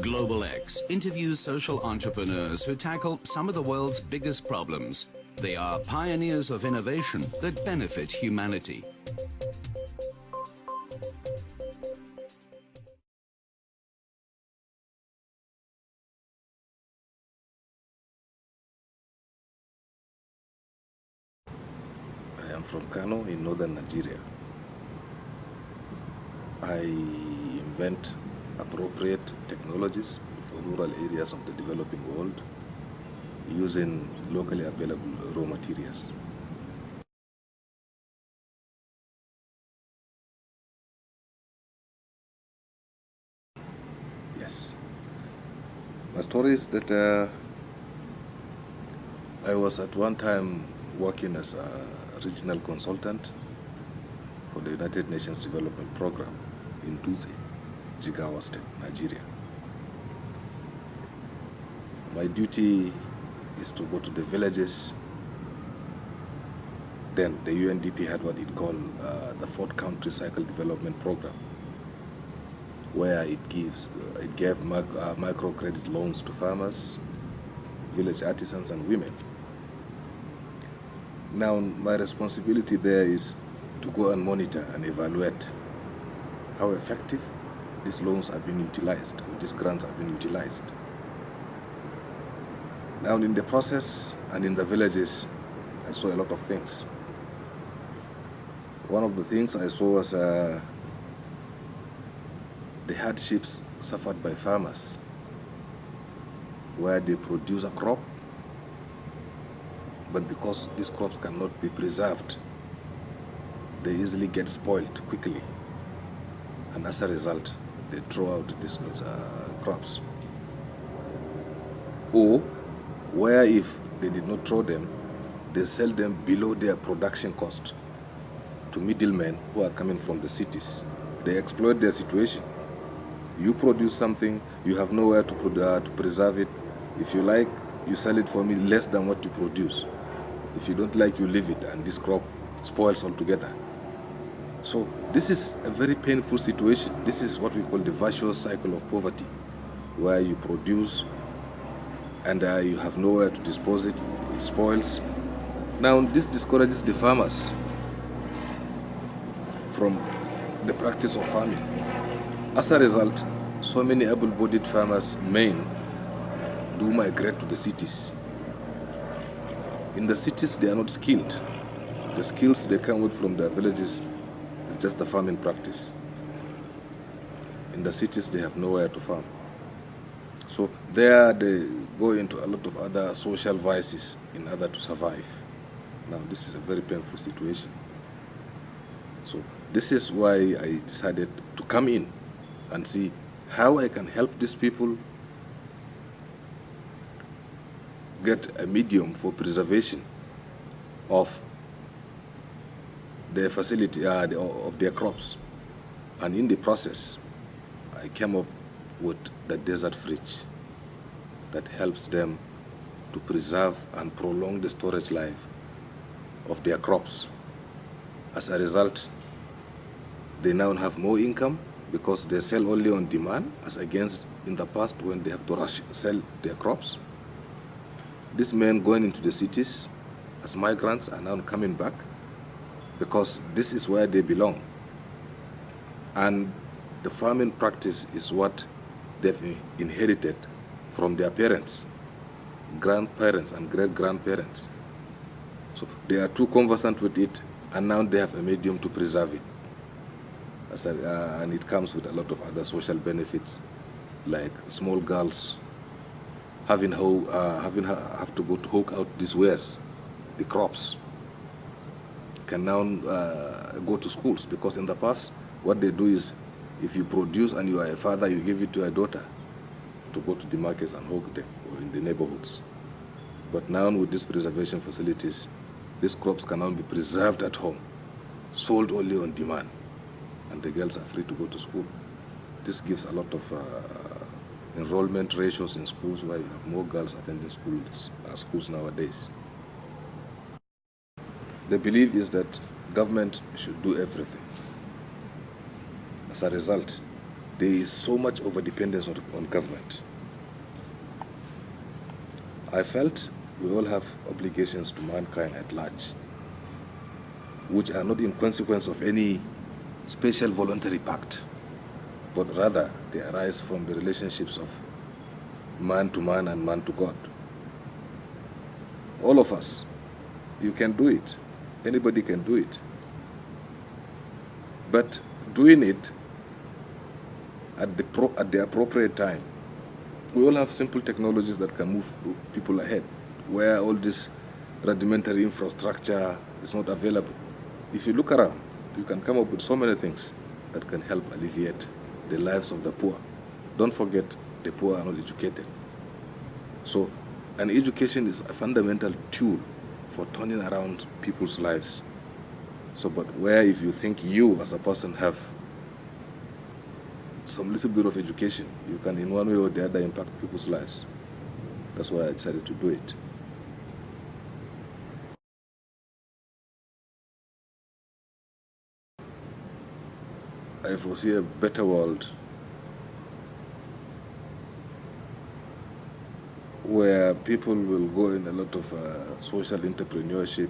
Global X interviews social entrepreneurs who tackle some of the world's biggest problems. They are pioneers of innovation that benefit humanity. I am from Kano in northern Nigeria. I invent appropriate technologies for rural areas of the developing world using locally available raw materials. Yes. My story is that I was at one time working as a regional consultant for the United Nations Development Program in Dutse, Jigawa State, Nigeria. My duty is to go to the villages. Then the UNDP had what it called the Fourth Country Cycle Development Program, where it gave microcredit loans to farmers, village artisans, and women. Now, my responsibility there is to go and monitor and evaluate how effective these loans are being utilized, or these grants are being utilized. Now, in the process and in the villages, I saw a lot of things. One of the things I saw was the hardships suffered by farmers, where they produce a crop, but because these crops cannot be preserved, they easily get spoiled quickly. And as a result, they throw out these crops. Or, where if they did not throw them, they sell them below their production cost to middlemen who are coming from the cities. They exploit their situation. You produce something, you have nowhere to preserve it. If you like, you sell it for me less than what you produce. If you don't like, you leave it, and this crop spoils altogether. So this is a very painful situation. This is what we call the virtuous cycle of poverty, where you produce and you have nowhere to dispose it, it spoils. Now this discourages the farmers from the practice of farming. As a result, so many able-bodied farmers, men, do migrate to the cities. In the cities, they are not skilled. The skills they come with from their villages is just a farming practice. In the cities, they have nowhere to farm. So there they go into a lot of other social vices in order to survive. Now, this is a very painful situation. So this is why I decided to come in and see how I can help these people get a medium for preservation of their facility, of their crops. And in the process, I came up with the desert fridge that helps them to preserve and prolong the storage life of their crops. As a result, they now have more income because they sell only on demand, as against in the past when they have to rush sell their crops. These men going into the cities as migrants are now coming back because this is where they belong. And the farming practice is what they've inherited from their parents, grandparents, and great-grandparents. So they are too conversant with it, and now they have a medium to preserve it. And it comes with a lot of other social benefits, like small girls have to go to hook out these wares, the crops, can now go to schools, because in the past, what they do is, if you produce and you are a father, you give it to your daughter to go to the markets and hawk them, or in the neighborhoods. But now with these preservation facilities, these crops can now be preserved at home, sold only on demand, and the girls are free to go to school. This gives a lot of enrollment ratios in schools, where you have more girls attending schools nowadays. The belief is that government should do everything. As a result, there is so much overdependence on government. I felt we all have obligations to mankind at large, which are not in consequence of any special voluntary pact, but rather they arise from the relationships of man to man and man to God. All of us, you can do it. Anybody can do it. But doing it at the appropriate time. We all have simple technologies that can move people ahead, where all this rudimentary infrastructure is not available. If you look around, you can come up with so many things that can help alleviate the lives of the poor. Don't forget, the poor are not educated. So, an education is a fundamental tool for turning around people's lives. So, but where if you think you as a person have some little bit of education, you can in one way or the other impact people's lives. That's why I decided to do it. I foresee a better world where people will go in a lot of social entrepreneurship,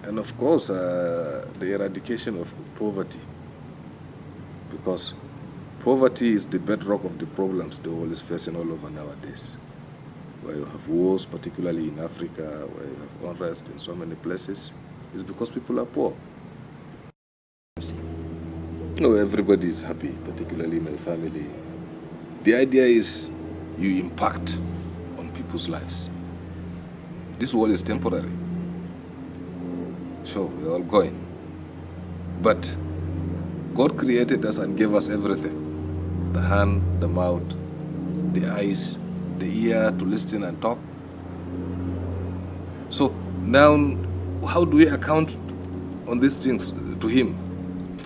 and of course the eradication of poverty, because poverty is the bedrock of the problems the world is facing all over nowadays, where you have wars, particularly in Africa, where you have unrest in so many places. It's because people are poor. No, everybody is happy, particularly my family. The idea is you impact on people's lives. This world is temporary. Sure, we're all going. But God created us and gave us everything. The hand, the mouth, the eyes, the ear to listen and talk. So now, how do we account on these things to Him?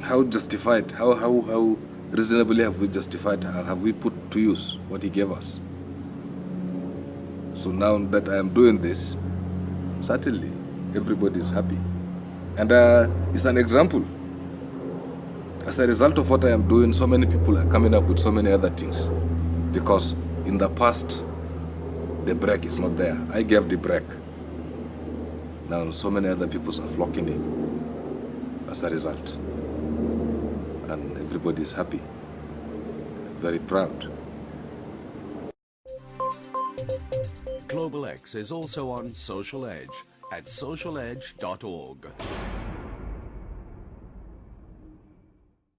How justified, how reasonably have we justified, have we put to use what He gave us? So now that I am doing this, certainly everybody is happy. And it's an example. As a result of what I am doing, so many people are coming up with so many other things. Because in the past, the break is not there. I gave the break. Now so many other people are flocking in as a result. And everybody is happy, very proud. Global X is also on Social Edge at socialEdge.org.